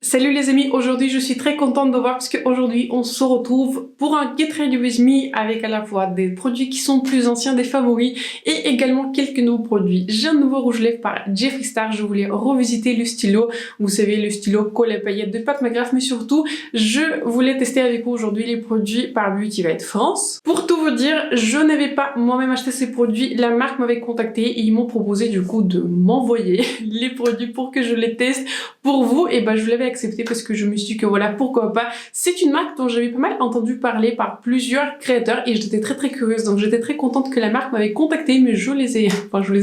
Salut les amis, aujourd'hui je suis très contente de voir parce qu'aujourd'hui on se retrouve pour un Get Ready With Me avec à la fois des produits qui sont plus anciens, des favoris et également quelques nouveaux produits. J'ai un nouveau rouge lèvres par Jeffree Star, je voulais revisiter le stylo, vous savez le stylo colle à paillettes de Pat McGrath, mais surtout je voulais tester avec vous aujourd'hui les produits par Beauty Vite France. Pour tout vous dire, je n'avais pas moi-même acheté ces produits, la marque m'avait contacté et ils m'ont proposé du coup de m'envoyer les produits pour que je les teste pour vous et je l'avais accepté parce que je me suis dit que voilà, pourquoi pas. C'est une marque dont j'avais pas mal entendu parler par plusieurs créateurs et j'étais très curieuse, donc j'étais très contente que la marque m'avait contacté, mais je les ai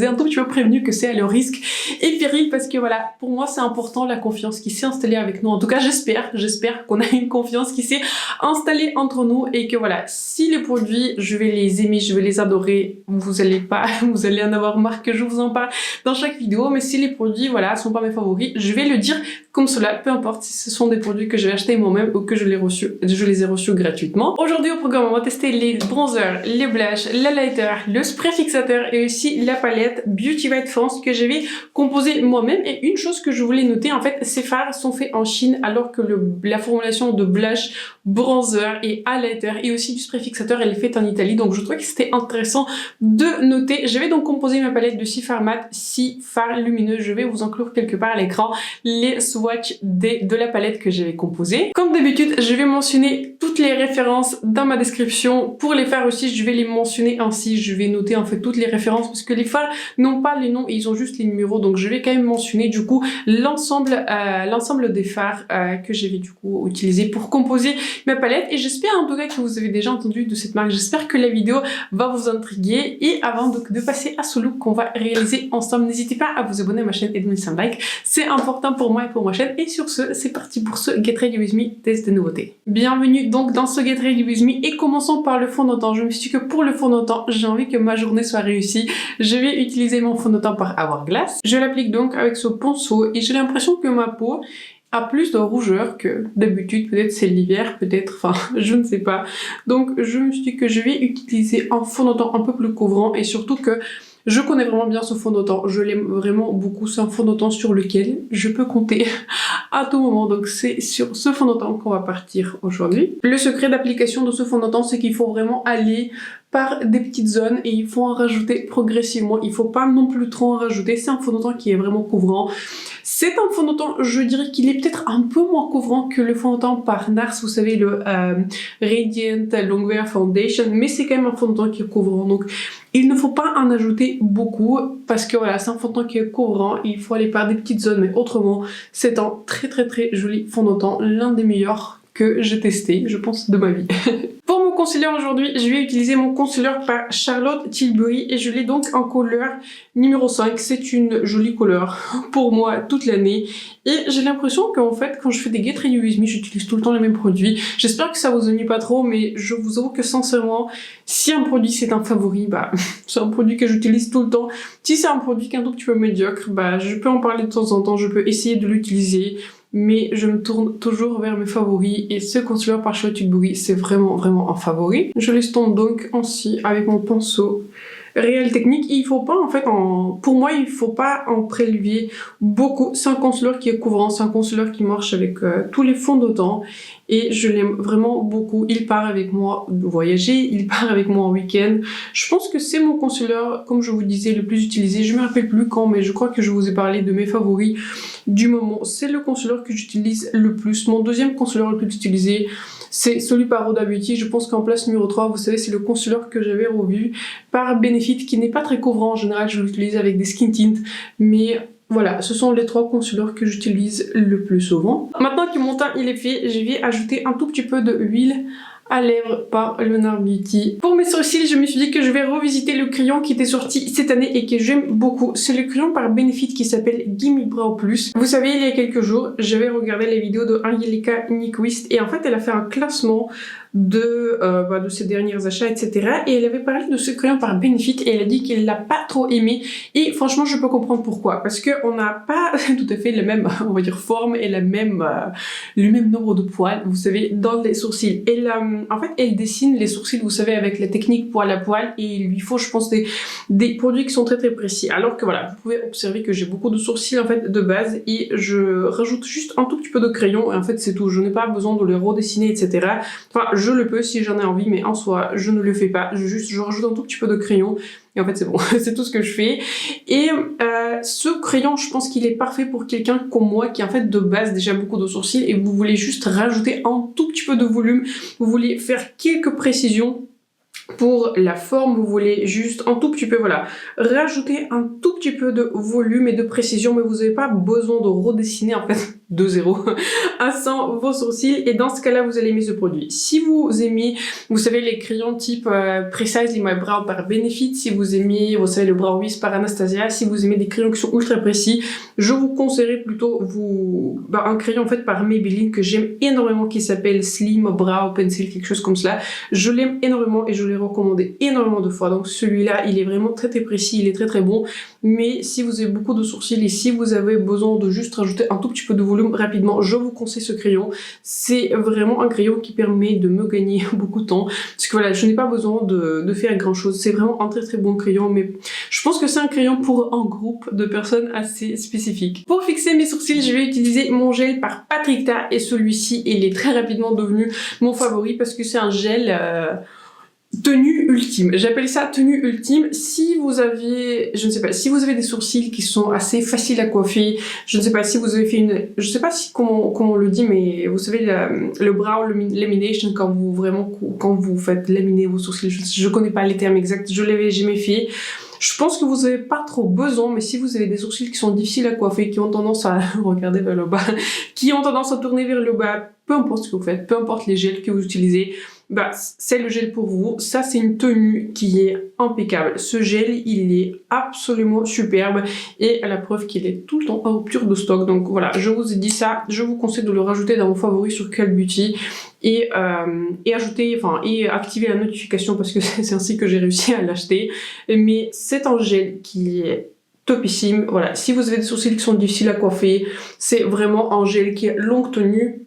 un tout petit peu prévenus que c'est à leur risque et péril parce que voilà, pour moi c'est important la confiance qui s'est installée avec nous. En tout cas j'espère qu'on a une confiance qui s'est installée entre nous et que voilà, si les produits je vais les aimer, je vais les adorer, vous allez en avoir marre que je vous en parle dans chaque vidéo, mais si les produits voilà sont pas mes favoris, je vais le dire comme cela, peu importe si ce sont des produits que j'ai achetés moi-même ou que je les ai reçus gratuitement. Aujourd'hui au programme, on va tester les bronzers, les blushs, l'highlighter, le spray fixateur et aussi la palette Beauty Vite France que j'avais composée moi-même. Et une chose que je voulais noter, en fait, ces fards sont faits en Chine alors que la formulation de blush, bronzer et highlighter et aussi du spray fixateur, elle est faite en Italie. Donc je trouvais que c'était intéressant de noter. Je vais donc composer ma palette de 6 fards mat, 6 fards lumineux. Je vais vous inclure quelque part à l'écran les swatchs de la palette que j'avais composée. Comme d'habitude, je vais mentionner toutes les références dans ma description. Pour les fards aussi, je vais les mentionner ainsi. Je vais noter en fait toutes les références parce que les fards n'ont pas les noms et ils ont juste les numéros. Donc je vais quand même mentionner du coup l'ensemble des fards que j'avais du coup utilisé pour composer ma palette. Et j'espère en tout cas que vous avez déjà entendu de cette marque. J'espère que la vidéo va vous intriguer. Et avant de passer à ce look qu'on va réaliser ensemble, n'hésitez pas à vous abonner à ma chaîne et de me laisser un like. C'est important pour moi et pour ma chaîne. Et sur ce, c'est parti pour ce Get Ready With Me test de nouveautés. Bienvenue donc dans ce Get Ready With Me et commençons par le fond de teint. Je me suis dit que pour le fond de teint, j'ai envie que ma journée soit réussie. Je vais utiliser mon fond de teint par Hourglass. Je l'applique donc avec ce ponceau et j'ai l'impression que ma peau a plus de rougeur que d'habitude. Peut-être c'est l'hiver, peut-être, je ne sais pas. Donc je me suis dit que je vais utiliser un fond de teint un peu plus couvrant et surtout que je connais vraiment bien ce fond de teint, je l'aime vraiment beaucoup, c'est un fond de teint sur lequel je peux compter à tout moment, donc c'est sur ce fond de teint qu'on va partir aujourd'hui. Le secret d'application de ce fond de teint, c'est qu'il faut vraiment aller par des petites zones et il faut en rajouter progressivement, il faut pas non plus trop en rajouter, c'est un fond de teint qui est vraiment couvrant. C'est un fond de teint, je dirais qu'il est peut-être un peu moins couvrant que le fond de teint par NARS, vous savez le Radiant Longwear Foundation, mais c'est quand même un fond de teint qui est couvrant, donc il ne faut pas en ajouter beaucoup parce que voilà, c'est un fond de teint qui est couvrant, il faut aller par des petites zones, mais autrement c'est un très joli fond de teint, l'un des meilleurs que j'ai testé, je pense, de ma vie. Pour mon concealer aujourd'hui, je vais utiliser mon concealer par Charlotte Tilbury et je l'ai donc en couleur numéro 5. C'est une jolie couleur pour moi toute l'année et j'ai l'impression qu'en fait quand je fais des Get Ready With Me, j'utilise tout le temps les mêmes produits. J'espère que ça vous ennuie pas trop, mais je vous avoue que sincèrement, si un produit c'est un favori, c'est un produit que j'utilise tout le temps. Si c'est un produit qui est un tout petit peu médiocre, je peux en parler de temps en temps, je peux essayer de l'utiliser. Mais je me tourne toujours vers mes favoris et ce concealer par Charlotte Tilbury, c'est vraiment un favori. Je l'estompe donc ainsi avec mon pinceau Real Technique. Il faut pas en fait, pour moi il faut pas en prélever beaucoup. C'est un concealer qui est couvrant, c'est un concealer qui marche avec tous les fonds de teint et je l'aime vraiment beaucoup. Il part avec moi voyager, il part avec moi en week-end. Je pense que c'est mon concealer, comme je vous disais, le plus utilisé. Je me rappelle plus quand, mais je crois que je vous ai parlé de mes favoris du moment. C'est le concealer que j'utilise le plus. Mon deuxième concealer le plus utilisé, c'est celui par Huda Beauty. Je pense qu'en place numéro 3, vous savez, c'est le concealer que j'avais revu par Benefit, qui n'est pas très couvrant. En général, je l'utilise avec des skin tints, mais voilà, ce sont les 3 concealers que j'utilise le plus souvent. Maintenant que mon teint il est fait, je vais ajouter un tout petit peu de huile à lèvres par Leonard Beauty. Pour mes sourcils, je me suis dit que je vais revisiter le crayon qui était sorti cette année et que j'aime beaucoup. C'est le crayon par Benefit qui s'appelle Gimme Brow Plus. Vous savez, il y a quelques jours, j'avais regardé les vidéos de Angelica Nyquist et en fait, elle a fait un classement de ses derniers achats, etc. Et elle avait parlé de ce crayon par Benefit et elle a dit qu'elle l'a pas trop aimé. Et franchement, je peux comprendre pourquoi. Parce qu'on n'a pas tout à fait la même, on va dire, forme et le même nombre de poils, vous savez, dans les sourcils. Et en fait, elle dessine les sourcils, vous savez, avec la technique poil à poil. Et il lui faut, je pense, des produits qui sont très très précis. Alors que voilà, vous pouvez observer que j'ai beaucoup de sourcils en fait de base et je rajoute juste un tout petit peu de crayon et en fait c'est tout. Je n'ai pas besoin de les redessiner, etc. Enfin, je le peux si j'en ai envie, mais en soi, je ne le fais pas. Je rajoute un tout petit peu de crayon et en fait c'est bon, c'est tout ce que je fais. Et ce crayon, je pense qu'il est parfait pour quelqu'un comme moi qui en fait de base déjà beaucoup de sourcils et vous voulez juste rajouter un tout petit peu de volume, vous voulez faire quelques précisions. Pour la forme, vous voulez juste un tout petit peu, voilà, rajouter un tout petit peu de volume et de précision, mais vous n'avez pas besoin de redessiner en fait de 0 à 100 vos sourcils. Et dans ce cas-là, vous allez aimer ce produit. Si vous aimez, vous savez, les crayons type Precisely My Brow par Benefit, si vous aimez, vous savez, le Brow Wiz par Anastasia, si vous aimez des crayons qui sont ultra précis, je vous conseillerais plutôt un crayon en fait par Maybelline que j'aime énormément qui s'appelle Slim Brow Pencil, quelque chose comme cela. Je l'aime énormément et je l'ai recommandé énormément de fois. Donc celui-là, il est vraiment très très précis, il est très très bon. Mais si vous avez beaucoup de sourcils et si vous avez besoin de juste rajouter un tout petit peu de volume rapidement, je vous conseille ce crayon. C'est vraiment un crayon qui permet de me gagner beaucoup de temps. Parce que voilà, je n'ai pas besoin de faire grand chose. C'est vraiment un très très bon crayon, mais je pense que c'est un crayon pour un groupe de personnes assez spécifiques. Pour fixer mes sourcils, je vais utiliser mon gel par Patrickta et celui-ci, il est très rapidement devenu mon favori parce que c'est un gel tenue ultime. J'appelle ça tenue ultime. Si vous avez, je ne sais pas, si vous avez des sourcils qui sont assez faciles à coiffer, je ne sais pas si vous avez fait je sais pas si comment on le dit, mais vous savez le brow lamination quand vous faites laminer vos sourcils. Je connais pas les termes exacts, je l'avais jamais fait. Je pense que vous n'avez pas trop besoin, mais si vous avez des sourcils qui sont difficiles à coiffer, qui ont tendance à regarder vers le bas, qui ont tendance à tourner vers le bas, peu importe ce que vous faites, peu importe les gels que vous utilisez, c'est le gel pour vous. Ça, c'est une tenue qui est impeccable. Ce gel, il est absolument superbe et à la preuve qu'il est tout le temps en rupture de stock. Donc voilà, je vous ai dit ça. Je vous conseille de le rajouter dans vos favoris sur Cult Beauty et activer la notification parce que c'est ainsi que j'ai réussi à l'acheter. Mais c'est un gel qui est topissime. Voilà, si vous avez des sourcils qui sont difficiles à coiffer, c'est vraiment un gel qui est longue tenue.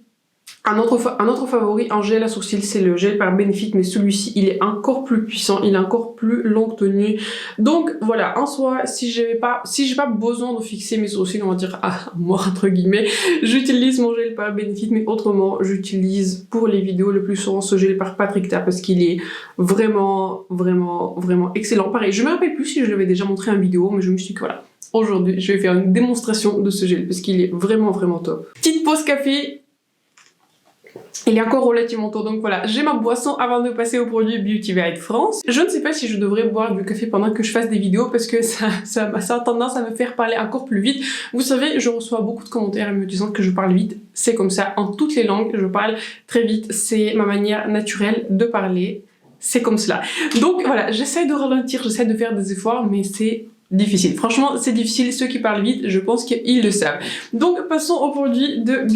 Un autre favori en gel à sourcils, c'est le gel par Benefit, mais celui-ci, il est encore plus puissant, il est encore plus longue tenue. Donc voilà, en soi, si j'ai pas besoin de fixer mes sourcils, on va dire à mort entre guillemets, j'utilise mon gel par Benefit, mais autrement, j'utilise pour les vidéos le plus souvent ce gel par Patrickta parce qu'il est vraiment, vraiment, vraiment excellent. Pareil, je me rappelle plus si je l'avais déjà montré en vidéo, mais je me suis dit que voilà, aujourd'hui, je vais faire une démonstration de ce gel parce qu'il est vraiment, vraiment top. Petite pause café. Il est encore relativement tôt, donc voilà, j'ai ma boisson avant de passer au produit Beauty Vite France. Je ne sais pas si je devrais boire du café pendant que je fasse des vidéos parce que ça a tendance à me faire parler encore plus vite. Vous savez, je reçois beaucoup de commentaires me disant que je parle vite. C'est comme ça, en toutes les langues, je parle très vite. C'est ma manière naturelle de parler. C'est comme cela. Donc voilà, j'essaie de ralentir, j'essaie de faire des efforts, mais c'est difficile. Franchement, c'est difficile. Ceux qui parlent vite, je pense qu'ils le savent. Donc, passons aux produits de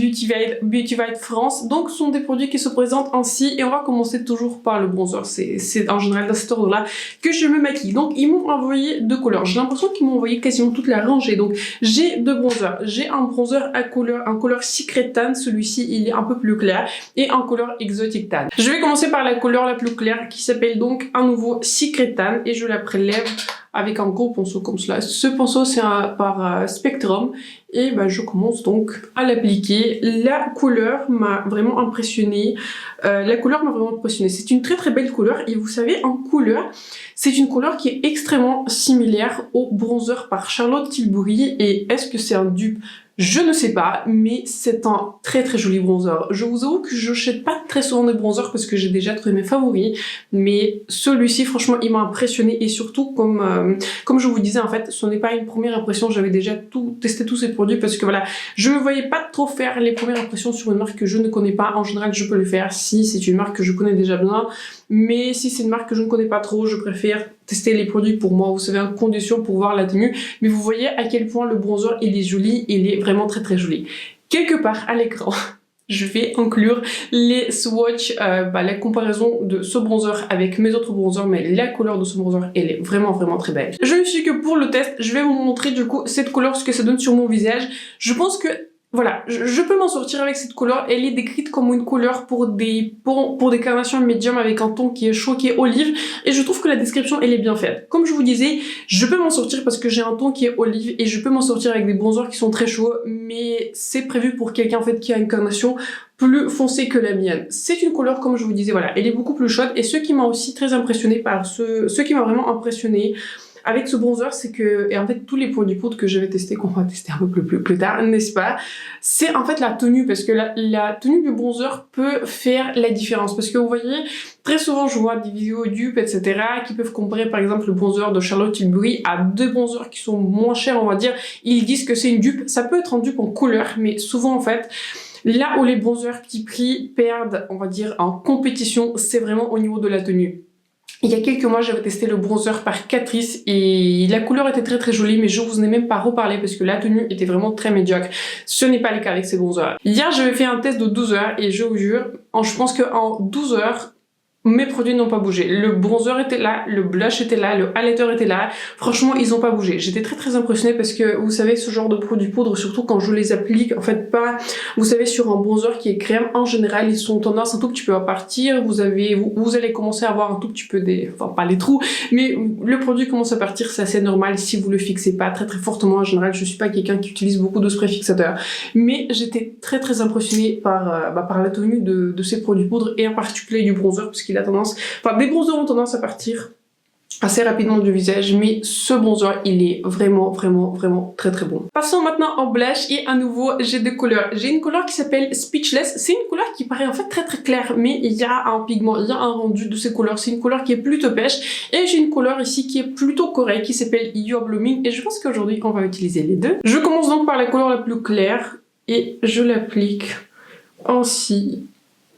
Beauty Vite France. Donc, ce sont des produits qui se présentent ainsi et on va commencer toujours par le bronzer. C'est en général dans cet ordre-là que je me maquille. Donc, ils m'ont envoyé deux couleurs. J'ai l'impression qu'ils m'ont envoyé quasiment toute la rangée. Donc, j'ai deux bronzers. J'ai un bronzer en couleur Secret Tan. Celui-ci, il est un peu plus clair et en couleur Exotic Tan. Je vais commencer par la couleur la plus claire qui s'appelle donc un nouveau Secret Tan et je la prélève avec un gros pinceau comme cela. Ce pinceau c'est par Spectrum et je commence donc à l'appliquer. La couleur m'a vraiment impressionnée. C'est une très très belle couleur et vous savez en couleur, c'est une couleur qui est extrêmement similaire au bronzer par Charlotte Tilbury et est-ce que c'est un dupe? Je ne sais pas, mais c'est un très très joli bronzer. Je vous avoue que je n'achète pas très souvent des bronzers parce que j'ai déjà trouvé mes favoris, mais celui-ci, franchement, il m'a impressionné et surtout, comme je vous disais, en fait, ce n'est pas une première impression, j'avais déjà testé tous ces produits parce que voilà, je ne me voyais pas trop faire les premières impressions sur une marque que je ne connais pas. En général, je peux le faire si c'est une marque que je connais déjà bien, mais si c'est une marque que je ne connais pas trop, je préfère tester les produits pour moi, vous savez, en condition pour voir la tenue. Mais vous voyez à quel point le bronzer, il est joli, il est vraiment très très joli. Quelque part à l'écran, je vais inclure les swatchs, la comparaison de ce bronzer avec mes autres bronzers, mais la couleur de ce bronzer, elle est vraiment très belle. Je me suis dit que pour le test, je vais vous montrer du coup cette couleur, ce que ça donne sur mon visage. Je pense que voilà, je peux m'en sortir avec cette couleur. Elle est décrite comme une couleur pour des carnations médium avec un ton qui est chaud, qui est olive. Et je trouve que la description, elle est bien faite. Comme je vous disais, je peux m'en sortir parce que j'ai un ton qui est olive et je peux m'en sortir avec des bronzers qui sont très chauds. Mais c'est prévu pour quelqu'un en fait qui a une carnation plus foncée que la mienne. C'est une couleur, comme je vous disais, voilà, elle est beaucoup plus chaude. Et ce qui m'a aussi très impressionné ce qui m'a vraiment impressionné avec ce bronzer, c'est que, et en fait tous les produits poudre que je vais tester, qu'on va tester un peu plus tard, n'est-ce pas, c'est en fait la tenue, parce que la tenue du bronzer peut faire la différence, parce que vous voyez, très souvent je vois des vidéos dupes, etc., qui peuvent comparer par exemple le bronzer de Charlotte Tilbury à deux bronzers qui sont moins chers, on va dire, ils disent que c'est une dupe, ça peut être en dupe en couleur, mais souvent en fait, là où les bronzers petit prix perdent, on va dire, en compétition, c'est vraiment au niveau de la tenue. Il y a quelques mois, j'avais testé le bronzer par Catrice et la couleur était très jolie, mais je vous en ai même pas reparlé parce que la tenue était vraiment très médiocre. Ce n'est pas le cas avec ces bronzers. Hier, j'avais fait un test de 12 heures et je vous jure, je pense qu'en 12 heures, mes produits n'ont pas bougé. Le bronzer était là, le blush était là, le highlighter était là. Franchement, ils n'ont pas bougé. J'étais très impressionnée parce que, vous savez, ce genre de produits poudre, surtout quand je les applique, en fait, pas, vous savez, sur un bronzer qui est crème, en général, ils sont tendance un tout petit peu à partir. Vous allez commencer à avoir un tout petit peu enfin, pas les trous, mais le produit commence à partir, c'est assez normal si vous le fixez pas très fortement. En général, je suis pas quelqu'un qui utilise beaucoup de spray fixateur. Mais j'étais très impressionnée par la tenue de ces produits poudre et en particulier du bronzer parce qu'il a tendance, enfin des bronzers ont tendance à partir assez rapidement du visage, mais ce bronzer il est vraiment très bon. Passons maintenant au blush et à nouveau j'ai deux couleurs. J'ai une couleur qui s'appelle Speechless, c'est une couleur qui paraît en fait très claire, mais il y a un pigment, il y a un rendu de ces couleurs, c'est une couleur qui est plutôt pêche, et j'ai une couleur ici qui est plutôt correcte, qui s'appelle You're Blooming, et je pense qu'aujourd'hui on va utiliser les deux. Je commence donc par la couleur la plus claire, et je l'applique ainsi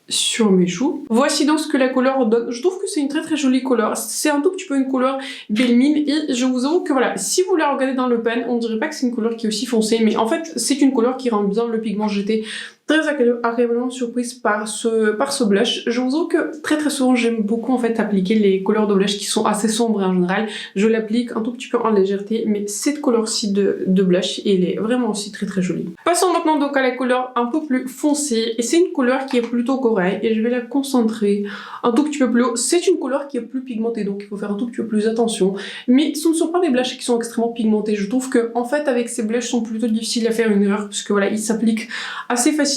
sur mes joues. Voici donc ce que la couleur donne. Je trouve que c'est une très jolie couleur. C'est un tout petit peu une couleur belle mine et je vous avoue que voilà, si vous la regardez dans le pan, on dirait pas que c'est une couleur qui est aussi foncée, mais en fait c'est une couleur qui rend bien le pigment. J'étais très agréablement surprise par ce blush. Je vous avoue que très souvent j'aime beaucoup en fait appliquer les couleurs de blush qui sont assez sombres en général. Je l'applique un tout petit peu en légèreté, mais cette couleur-ci de blush, elle est vraiment aussi très jolie. Passons maintenant donc à la couleur un peu plus foncée, et c'est une couleur qui est plutôt correcte, et je vais la concentrer un tout petit peu plus haut. C'est une couleur qui est plus pigmentée, donc il faut faire un tout petit peu plus attention, mais ce ne sont pas des blushs qui sont extrêmement pigmentés. Je trouve que en fait avec ces blushs sont plutôt difficiles à faire une erreur, parce que voilà, ils s'appliquent assez facilement.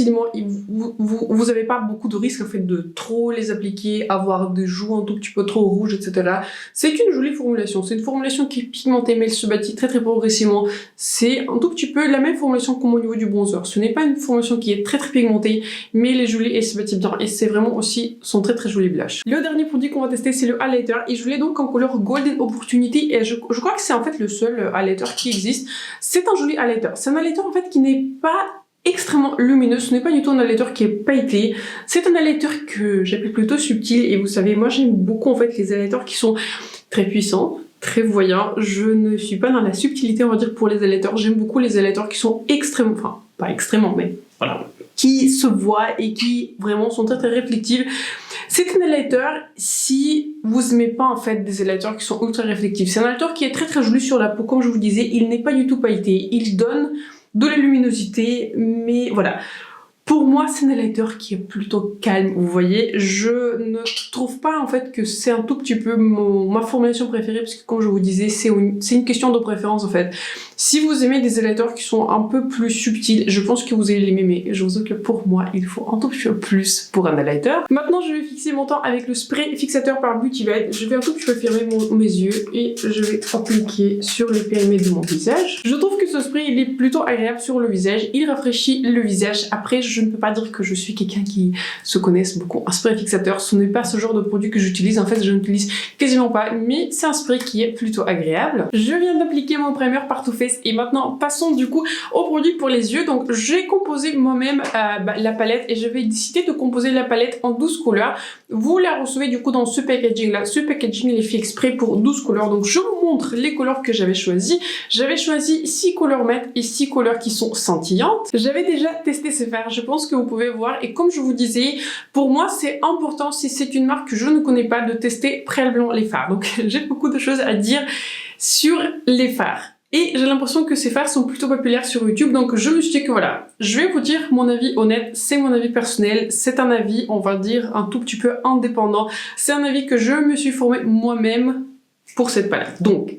Vous avez pas beaucoup de risques en fait de trop les appliquer, avoir des joues un tout petit peu trop rouges, etc. C'est une jolie formulation, c'est une formulation qui est pigmentée mais elle se bâtit très progressivement. C'est un tout petit peu la même formulation comme au niveau du bronzer. Ce n'est pas une formulation qui est très pigmentée, mais elle est jolie et elle se bâtit bien, et c'est vraiment aussi son très joli blush. Le dernier produit qu'on va tester, c'est le highlighter, et je l'ai donc en couleur Golden Opportunity, et je crois que c'est en fait le seul highlighter qui existe. C'est un joli highlighter. C'est un highlighter en fait qui n'est pas extrêmement lumineux, ce n'est pas du tout un highlighter qui est pailleté, c'est un highlighter que j'appelle plutôt subtil, et vous savez, moi j'aime beaucoup en fait les highlighters qui sont très puissants, très voyants. Je ne suis pas dans la subtilité, on va dire, pour les highlighters. J'aime beaucoup les highlighters qui sont extrêmement, enfin pas extrêmement, mais voilà, qui se voient et qui vraiment sont très réflectifs. C'est un highlighter si vous aimez pas en fait des highlighters qui sont ultra réflectifs. C'est un highlighter qui est très joli sur la peau, comme je vous disais, il n'est pas du tout pailleté, il donne de la luminosité, mais voilà. Pour moi, c'est un highlighter qui est plutôt calme, vous voyez. Je ne trouve pas en fait que c'est un tout petit peu ma formulation préférée, parce que comme je vous disais, c'est une question de préférence en fait. Si vous aimez des highlighters qui sont un peu plus subtils, je pense que vous allez l'aimer, mais je vous avoue que pour moi, il faut un tout petit peu plus pour un highlighter. Maintenant, je vais fixer mon temps avec le spray fixateur par Beauty Vite. Je vais un tout petit peu fermer mes yeux et je vais appliquer sur les périmètres de mon visage. Je trouve que ce spray, il est plutôt agréable sur le visage, il rafraîchit le visage. Après, je ne peux pas dire que je suis quelqu'un qui se connaisse beaucoup en spray fixateur, ce n'est pas ce genre de produit que j'utilise, en fait je n'utilise quasiment pas, mais c'est un spray qui est plutôt agréable. Je viens d'appliquer mon primer Partout Fait Face. Et maintenant, passons du coup au produit pour les yeux. Donc, j'ai composé moi-même la palette et je vais décider de composer la palette en 12 couleurs. Vous la recevez du coup dans ce packaging là. Ce packaging il est fait exprès pour 12 couleurs. Donc, je vous montre les couleurs que j'avais choisies. J'avais choisi 6 couleurs mates et 6 couleurs qui sont scintillantes. J'avais déjà testé ces fards, je pense que vous pouvez voir. Et comme je vous disais, pour moi, c'est important, si c'est une marque que je ne connais pas, de tester préalablement les fards. Donc, j'ai beaucoup de choses à dire sur les fards. Et j'ai l'impression que ces fards sont plutôt populaires sur YouTube, donc je me suis dit que voilà, je vais vous dire mon avis honnête, c'est mon avis personnel, c'est un avis, on va dire, un tout petit peu indépendant. C'est un avis que je me suis formé moi-même pour cette palette. Donc,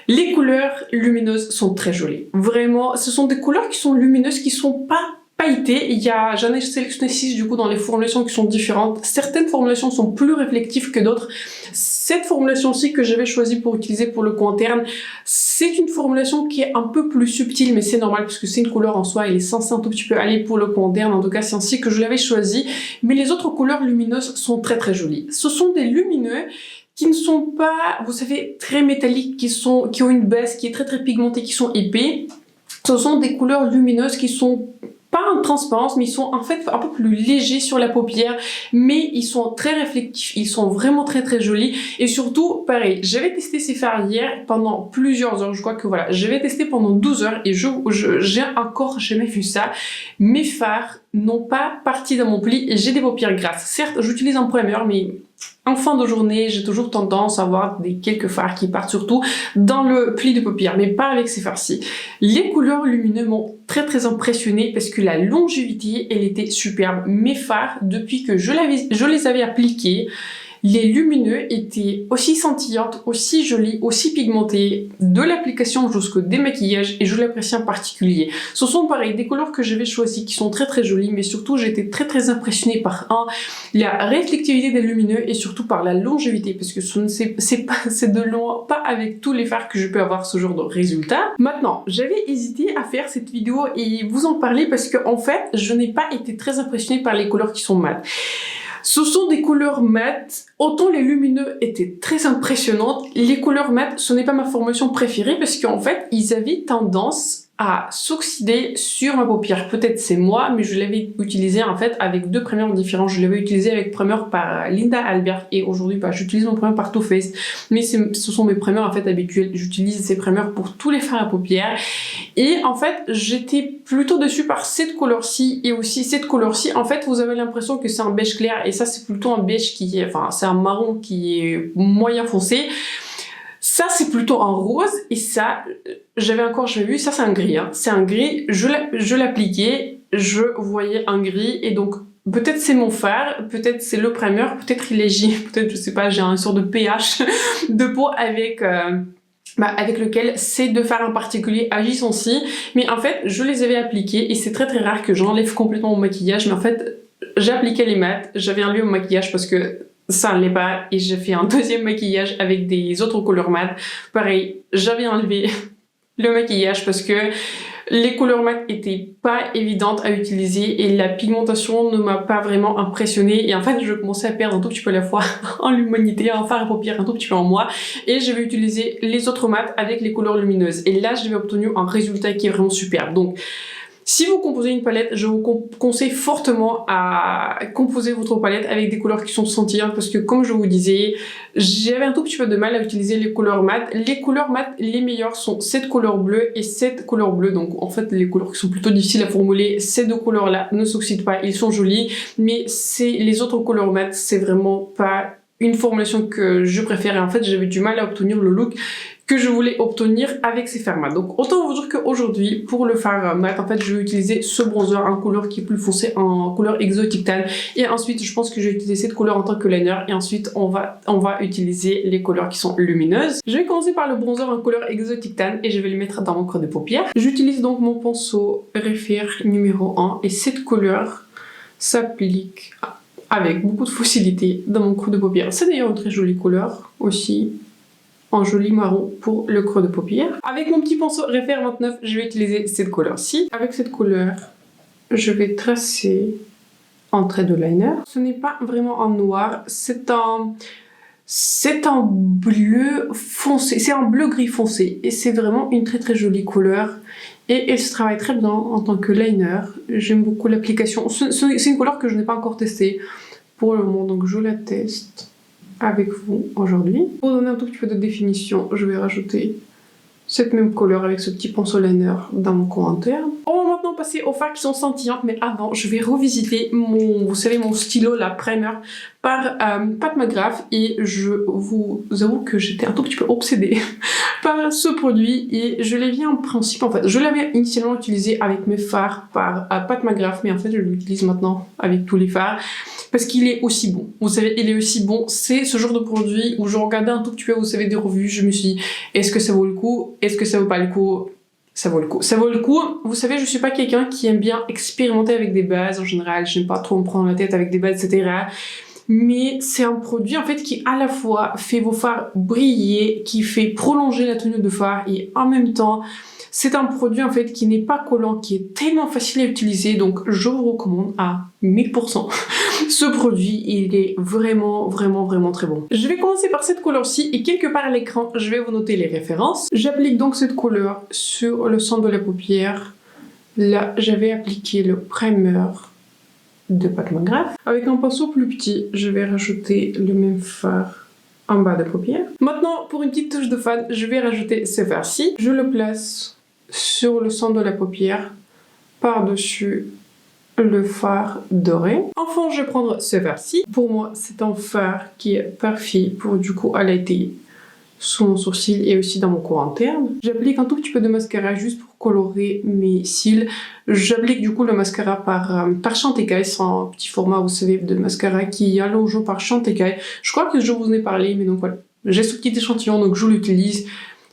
les couleurs lumineuses sont très jolies. Vraiment, ce sont des couleurs qui sont lumineuses, qui sont pas pailletées. J'en ai sélectionné 6 du coup dans les formulations qui sont différentes. Certaines formulations sont plus réflectives que d'autres. Cette formulation-ci que j'avais choisie pour utiliser pour le coin interne, c'est une formulation qui est un peu plus subtile, mais c'est normal puisque c'est une couleur en soi, elle est censée un tout petit peu aller pour le coin interne. En tout cas, c'est ainsi que je l'avais choisi. Mais les autres couleurs lumineuses sont très très jolies. Ce sont des lumineux qui ne sont pas, vous savez, très métalliques, qui ont une base qui est très très pigmentée, qui sont épais. Ce sont des couleurs lumineuses qui sont pas en transparence, mais ils sont en fait un peu plus légers sur la paupière, mais ils sont très réflectifs, ils sont vraiment très très jolis. Et surtout, pareil, j'avais testé ces fards hier pendant plusieurs heures, je crois que voilà, j'avais testé pendant 12 heures et j'ai encore jamais vu ça. Mes fards n'ont pas parti dans mon pli et j'ai des paupières grasses. Certes, j'utilise un primer, mais en fin de journée, j'ai toujours tendance à avoir quelques fards qui partent surtout dans le pli de paupières, mais pas avec ces fards-ci. Les couleurs lumineuses m'ont très très impressionnée parce que la longévité, elle était superbe. Mes fards, depuis que je les avais appliqués, les lumineux étaient aussi scintillantes, aussi jolies, aussi pigmentées, de l'application jusqu'au démaquillage, et je l'apprécie en particulier. Ce sont pareil, des couleurs que j'avais choisies qui sont très très jolies, mais surtout j'étais très très impressionnée par la réflectivité des lumineux et surtout par la longévité, parce que c'est de loin pas avec tous les fards que je peux avoir ce genre de résultat. Maintenant, j'avais hésité à faire cette vidéo et vous en parler parce que en fait, je n'ai pas été très impressionnée par les couleurs qui sont mates. Ce sont des couleurs mates, autant les lumineux étaient très impressionnantes, les couleurs mates, ce n'est pas ma formation préférée parce qu'en fait, ils avaient tendance à s'oxyder sur ma paupière. Peut-être c'est moi, mais je l'avais utilisé en fait avec 2 primers différents. Je l'avais utilisé avec primer par Linda Albert et aujourd'hui j'utilise mon primer par Too Faced, mais ce sont mes primers en fait habituels. J'utilise ces primers pour tous les fards à paupières et en fait j'étais plutôt déçue par cette couleur-ci et aussi cette couleur-ci. En fait vous avez l'impression que c'est un beige clair et ça c'est plutôt un beige qui est, enfin c'est un marron qui est moyen foncé. Ça, c'est plutôt un rose, et ça, j'avais vu, ça c'est un gris, hein. C'est un gris, je l'appliquais, je voyais un gris, et donc, peut-être c'est mon fard, peut-être c'est le primer, peut-être il est peut-être, je sais pas, j'ai un sort de pH de peau avec lequel ces 2 fards en particulier agissent aussi, mais en fait, je les avais appliqués, et c'est très très rare que j'enlève complètement mon maquillage, mais en fait, j'appliquais les mates, j'avais enlevé mon maquillage parce que ça ne l'est pas et j'ai fait un deuxième maquillage avec des autres couleurs mates. Pareil, j'avais enlevé le maquillage parce que les couleurs mates étaient pas évidentes à utiliser et la pigmentation ne m'a pas vraiment impressionnée et en fait je commençais à perdre un tout petit peu la foi en l'humanité, en fard à paupières un tout petit peu en moi et je vais utiliser les autres mates avec les couleurs lumineuses et là j'avais obtenu un résultat qui est vraiment superbe. Donc si vous composez une palette, je vous conseille fortement à composer votre palette avec des couleurs qui sont scintillantes parce que comme je vous disais, j'avais un tout petit peu de mal à utiliser les couleurs mates. Les couleurs mates, les meilleures sont cette couleur bleue et cette couleur bleue. Donc en fait, les couleurs qui sont plutôt difficiles à formuler, ces 2 couleurs-là ne s'oxydent pas, ils sont jolis. Mais les autres couleurs mates, c'est vraiment pas une formulation que je préfère. Et en fait, j'avais du mal à obtenir le look que je voulais obtenir avec ces fards mat. Donc autant vous dire qu'aujourd'hui, pour le fard mat, en fait, je vais utiliser ce bronzer en couleur qui est plus foncé, en couleur Exotic Tan. Et ensuite, je pense que je vais utiliser cette couleur en tant que liner. Et ensuite, on va utiliser les couleurs qui sont lumineuses. Je vais commencer par le bronzer en couleur Exotic Tan et je vais le mettre dans mon creux de paupière. J'utilise donc mon pinceau Refair numéro 1 et cette couleur s'applique avec beaucoup de facilité dans mon creux de paupière. C'est d'ailleurs une très jolie couleur aussi. En joli marron pour le creux de paupière. Avec mon petit pinceau Refair 29, je vais utiliser cette couleur-ci. Avec cette couleur, je vais tracer un trait de liner. Ce n'est pas vraiment en noir, c'est un C'est un bleu foncé, c'est un bleu gris foncé et c'est vraiment une très jolie couleur et elle se travaille très bien en tant que liner. J'aime beaucoup l'application. C'est une couleur que je n'ai pas encore testée pour le moment, donc je la teste avec vous aujourd'hui. Pour donner un tout petit peu de définition, je vais rajouter cette même couleur avec ce petit pinceau liner dans mon coin interne. On va maintenant passer aux fards qui sont scintillantes, mais avant, je vais revisiter vous savez, mon stylo, la primer, par Pat McGrath, et je vous avoue que j'étais un tout petit peu obsédée par ce produit, et je l'ai vu en principe, en fait, je l'avais initialement utilisé avec mes fards par Pat McGrath, mais en fait, je l'utilise maintenant avec tous les fards. Parce qu'il est aussi bon. Vous savez, il est aussi bon. C'est ce genre de produit où je regardais un tout petit peu, vous savez, des revues. Je me suis dit, est-ce que ça vaut le coup? Est-ce que ça vaut pas le coup? Ça vaut le coup. Ça vaut le coup. Vous savez, je suis pas quelqu'un qui aime bien expérimenter avec des bases en général. J'aime pas trop me prendre la tête avec des bases, etc. Mais c'est un produit en fait qui à la fois fait vos fards briller, qui fait prolonger la tenue de fard et en même temps c'est un produit en fait qui n'est pas collant, qui est tellement facile à utiliser, donc je vous recommande à 1000%. Ce produit, il est vraiment très bon. Je vais commencer par cette couleur-ci et quelque part à l'écran, je vais vous noter les références. J'applique donc cette couleur sur le centre de la paupière. Là, j'avais appliqué le primer de Pat McGrath. Avec un pinceau plus petit, je vais rajouter le même fard en bas de la paupière. Maintenant, pour une petite touche de fan, je vais rajouter ce fard-ci. Je le place sur le centre de la paupière, par-dessus le fard doré. Enfin, je vais prendre ce fard-ci. Pour moi, c'est un fard qui est parfait pour du coup highlighter sous mon sourcil et aussi dans mon coin interne. J'applique un tout petit peu de mascara juste pour colorer mes cils. J'applique du coup le mascara par Chantecaille. C'est un petit format, vous savez, de mascara qui est allongeant par Chantecaille. Je crois que je vous en ai parlé, mais donc voilà. J'ai ce petit échantillon, donc je l'utilise.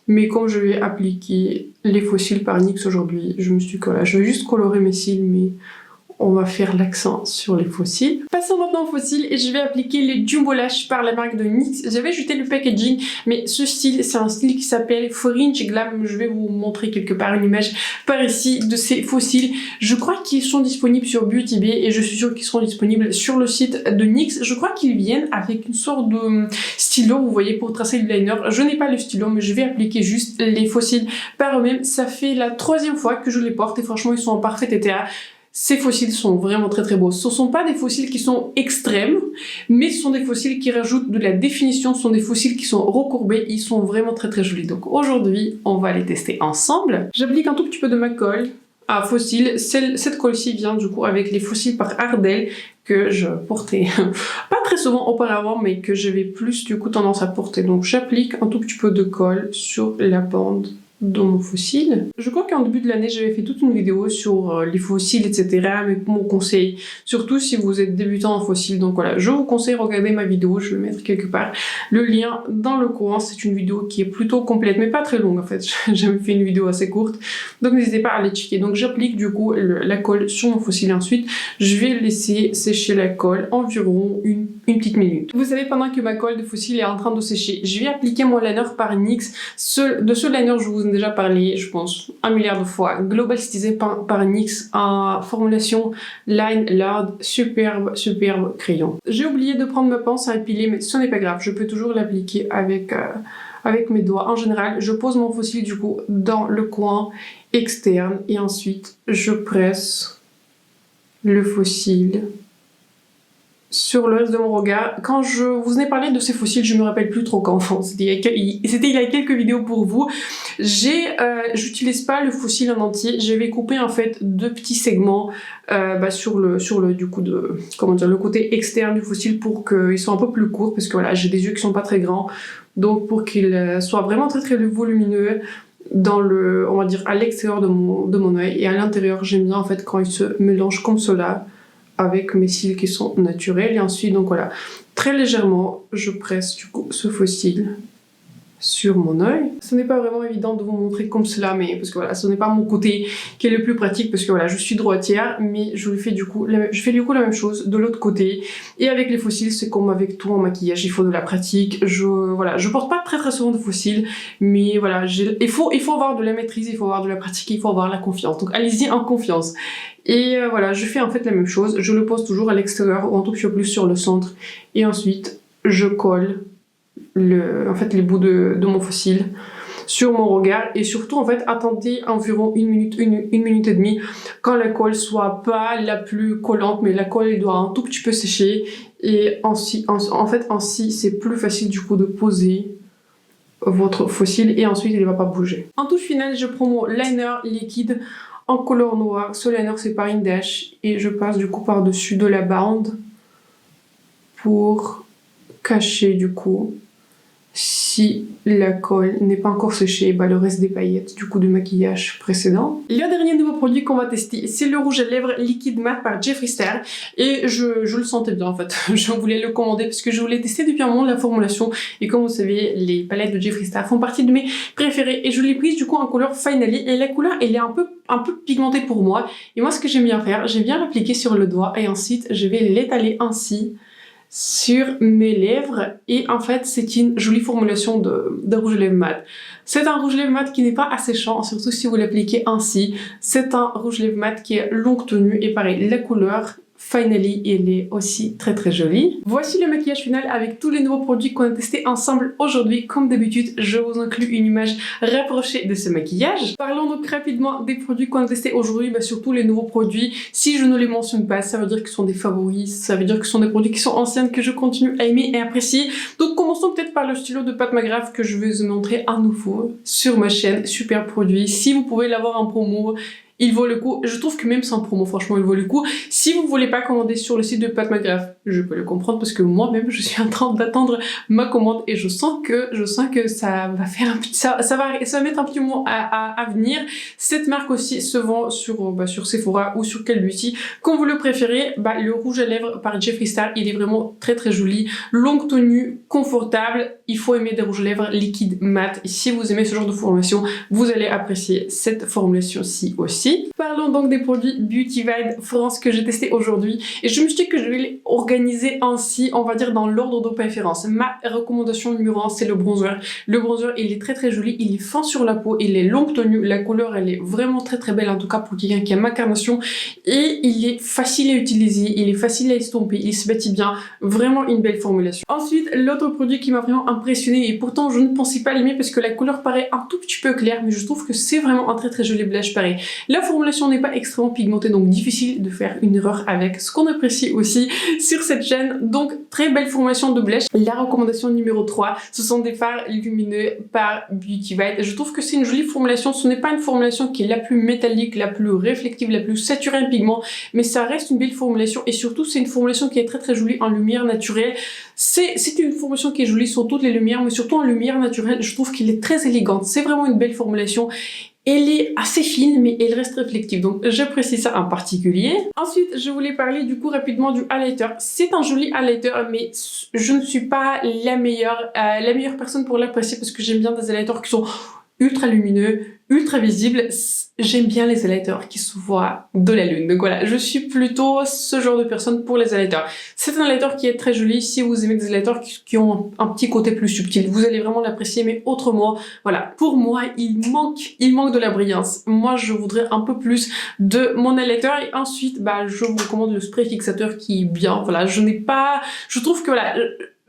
Mais comme je vais appliquer les faux cils par NYX aujourd'hui, je me suis dit que voilà, je vais juste colorer mes cils, mais on va faire l'accent sur les faux cils. Passons maintenant aux faux cils et je vais appliquer les Jumbo Lash par la marque de NYX. J'avais jeté le packaging, mais ce style, c'est un style qui s'appelle Fringe Glam. Je vais vous montrer quelque part une image par ici de ces faux cils. Je crois qu'ils sont disponibles sur Beauty Bay et je suis sûre qu'ils seront disponibles sur le site de NYX. Je crois qu'ils viennent avec une sorte de stylo, vous voyez, pour tracer le liner. Je n'ai pas le stylo, mais je vais appliquer juste les faux cils par eux-mêmes. Ça fait la 3e fois que je les porte et franchement, ils sont en parfait état. Ces faux cils sont vraiment très beaux. Ce ne sont pas des faux cils qui sont extrêmes, mais ce sont des faux cils qui rajoutent de la définition. Ce sont des faux cils qui sont recourbés. Ils sont vraiment très jolis. Donc aujourd'hui, on va les tester ensemble. J'applique un tout petit peu de ma colle à faux cils. Cette colle-ci vient du coup avec les faux cils par Ardell que je portais pas très souvent auparavant, mais que j'avais plus du coup tendance à porter. Donc j'applique un tout petit peu de colle sur la bande dans mon faux cils. Je crois qu'en début de l'année, j'avais fait toute une vidéo sur les faux cils, etc. avec mon conseil, surtout si vous êtes débutant en faux cils. Donc voilà, je vous conseille de regarder ma vidéo, je vais mettre quelque part le lien dans le coin. C'est une vidéo qui est plutôt complète, mais pas très longue en fait. J'avais fait une vidéo assez courte, donc n'hésitez pas à aller checker. Donc j'applique du coup la colle sur mon faux cil et ensuite je vais laisser sécher la colle environ une petite minute. Vous savez, pendant que ma colle de faux cils est en train de sécher, je vais appliquer mon liner par NYX. De ce liner, je vous ai déjà parlé, je pense, 1 milliard de fois. Global stylisé par NYX en formulation Line Lard, superbe crayon. J'ai oublié de prendre ma pince à épiler, mais ce n'est pas grave, je peux toujours l'appliquer avec mes doigts. En général, je pose mon faux cil du coup dans le coin externe et ensuite je presse le faux cil sur le reste de mon regard. Quand je vous ai parlé de ces faux cils, je me rappelle plus trop quand. C'était il y a quelques vidéos pour vous. J'utilise pas le faux cil en entier. J'avais coupé en fait 2 petits segments sur le du coup de comment dire le côté externe du faux cil pour qu'ils soient un peu plus courts parce que voilà, j'ai des yeux qui sont pas très grands. Donc pour qu'ils soient vraiment très volumineux dans le, on va dire à l'extérieur de mon œil et à l'intérieur, j'aime bien en fait quand ils se mélangent comme cela avec mes cils qui sont naturels et ensuite donc voilà, très légèrement je presse du coup ce faux cil sur mon œil. Ce n'est pas vraiment évident de vous montrer comme cela, mais parce que voilà, ce n'est pas mon côté qui est le plus pratique parce que voilà, je suis droitière, mais je fais du coup la même chose de l'autre côté. Et avec les faux cils, c'est comme avec tout en maquillage, il faut de la pratique. Je porte pas très souvent de faux cils, mais voilà, il faut avoir de la maîtrise, il faut avoir de la pratique, il faut avoir la confiance. Donc allez-y en confiance. Et voilà, je fais en fait la même chose. Je le pose toujours à l'extérieur ou un tout petit peu plus sur le centre. Et ensuite, je colle en fait, les bouts de mon faux cil sur mon regard, et surtout en fait attendez environ une minute et demie quand la colle soit pas la plus collante, mais la colle elle doit un tout petit peu sécher, et ainsi c'est plus facile du coup de poser votre faux cil et ensuite il ne va pas bouger. En touche finale, je prends mon liner liquide en couleur noire. Ce liner c'est par Indash et je passe du coup par dessus de la bande pour cacher du coup, si la colle n'est pas encore séchée, bah, le reste des paillettes du coup du maquillage précédent. Le dernier nouveau produit qu'on va tester, c'est le rouge à lèvres liquide mat par Jeffree Star, et je le sentais bien en fait. Je voulais le commander parce que je voulais tester depuis un moment la formulation, et comme vous savez, les palettes de Jeffree Star font partie de mes préférées, et je l'ai prise du coup en couleur Finally, et la couleur elle est un peu pigmentée pour moi, et moi ce que j'aime bien faire, j'aime bien l'appliquer sur le doigt et ensuite je vais l'étaler ainsi sur mes lèvres, et en fait c'est une jolie formulation de rouge à lèvres mat. C'est un rouge à lèvres mat qui n'est pas asséchant, surtout si vous l'appliquez ainsi. C'est un rouge à lèvres mat qui est longue tenue, et pareil, la couleur Finally, elle est aussi très très jolie. Voici le maquillage final avec tous les nouveaux produits qu'on a testés ensemble aujourd'hui. Comme d'habitude, je vous inclus une image rapprochée de ce maquillage. Parlons donc rapidement des produits qu'on a testés aujourd'hui, surtout les nouveaux produits. Si je ne les mentionne pas, ça veut dire qu'ils sont des favoris, ça veut dire que ce sont des produits qui sont anciens, que je continue à aimer et apprécier. Donc commençons peut-être par le stylo de Pat McGrath que je vais vous montrer à nouveau sur ma chaîne. Super produit, si vous pouvez l'avoir en promo, il vaut le coup. Je trouve que même sans promo, franchement, il vaut le coup. Si vous ne voulez pas commander sur le site de Pat McGrath, je peux le comprendre parce que moi-même, je suis en train d'attendre ma commande et je sens que ça va faire un petit, ça va mettre un petit moment à venir. Cette marque aussi se vend sur Sephora ou sur quel beauty, comme vous le préférez. Le rouge à lèvres par Jeffree Star, il est vraiment très très joli, longue tenue, confortable. Il faut aimer des rouges à lèvres liquides mat. Et si vous aimez ce genre de formulation, vous allez apprécier cette formulation-ci aussi. Parlons donc des produits Beauty Vibe France que j'ai testé aujourd'hui, et je me suis dit que je vais les organiser ainsi, on va dire dans l'ordre de préférence. Ma recommandation numéro 1, c'est le bronzer. Le bronzer, il est très très joli, il est fin sur la peau, il est longue tenue, la couleur elle est vraiment très très belle, en tout cas pour quelqu'un qui a ma carnation, et il est facile à utiliser, il est facile à estomper, il se bâtit bien, vraiment une belle formulation. Ensuite, l'autre produit qui m'a vraiment impressionné, et pourtant je ne pensais pas l'aimer parce que la couleur paraît un tout petit peu claire, mais je trouve que c'est vraiment un très très joli blush pareil. La formulation n'est pas extrêmement pigmentée, donc difficile de faire une erreur avec, ce qu'on apprécie aussi sur cette chaîne. Donc très belle formulation de blush. La recommandation numéro 3, ce sont des fards lumineux par Beauty Vibe. Je trouve que c'est une jolie formulation. Ce n'est pas une formulation qui est la plus métallique, la plus réflective, la plus saturée en pigment, mais ça reste une belle formulation, et surtout c'est une formulation qui est très très jolie en lumière naturelle. C'est une formulation qui est jolie sur toutes les lumières, mais surtout en lumière naturelle, je trouve qu'elle est très élégante. C'est vraiment une belle formulation. Elle est assez fine, mais elle reste réflective, donc j'apprécie ça en particulier. Ensuite, je voulais parler du coup rapidement du highlighter. C'est un joli highlighter, mais je ne suis pas la meilleure personne pour l'apprécier parce que j'aime bien des highlighters qui sont ultra lumineux, ultra visibles. J'aime bien les highlighters qui se voient de la lune. Donc voilà, je suis plutôt ce genre de personne pour les highlighters. C'est un highlighter qui est très joli. Si vous aimez des highlighters qui ont un petit côté plus subtil, vous allez vraiment l'apprécier, mais autrement, voilà. Pour moi, il manque de la brillance. Moi, je voudrais un peu plus de mon highlighter, et ensuite, je vous recommande le spray fixateur qui est bien. Voilà, je trouve que voilà,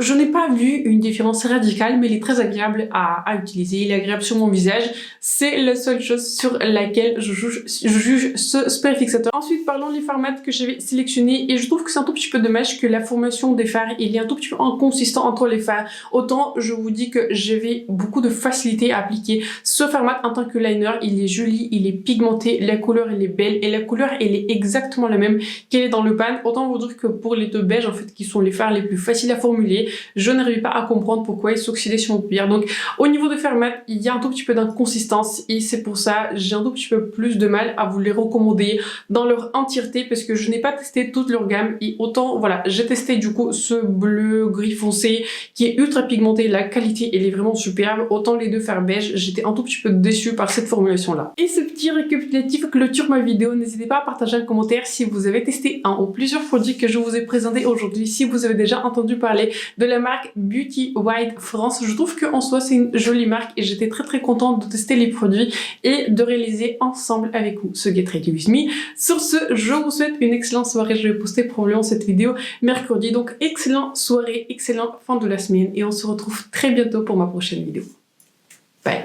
je n'ai pas vu une différence radicale, mais il est très agréable à utiliser. Il est agréable sur mon visage. C'est la seule chose sur laquelle je juge ce spray fixateur. Ensuite, parlons des fards mat que j'avais sélectionnés, et je trouve que c'est un tout petit peu dommage que la formation des fards, il est un tout petit peu inconsistant entre les fards. Autant, je vous dis que j'avais beaucoup de facilité à appliquer ce fard mat en tant que liner. Il est joli, il est pigmenté, la couleur elle est belle, et la couleur elle est exactement la même qu'elle est dans le pan. Autant vous dire que pour les deux beiges en fait, qui sont les fards les plus faciles à formuler, je n'arrive pas à comprendre pourquoi ils s'oxydaient sur mon paupière. Donc au niveau de fards mat, il y a un tout petit peu d'inconsistance, et c'est pour ça j'ai un tout petit peu plus de mal à vous les recommander dans leur entièreté, parce que je n'ai pas testé toute leur gamme. Et autant voilà, j'ai testé du coup ce bleu gris foncé qui est ultra pigmenté, la qualité elle est vraiment superbe, autant les deux fards beige, j'étais un tout petit peu déçue par cette formulation là. Et ce petit récapitulatif clôture ma vidéo. N'hésitez pas à partager un commentaire si vous avez testé un ou plusieurs produits que je vous ai présentés aujourd'hui, si vous avez déjà entendu parler de la marque Beauty White France. Je trouve qu'en soi c'est une jolie marque et j'étais très contente de tester les produits et de réaliser ensemble avec vous ce Get Ready With Me. Sur ce, je vous souhaite une excellente soirée. Je vais poster probablement cette vidéo mercredi, donc excellente soirée, excellente fin de la semaine et on se retrouve très bientôt pour ma prochaine vidéo. Bye.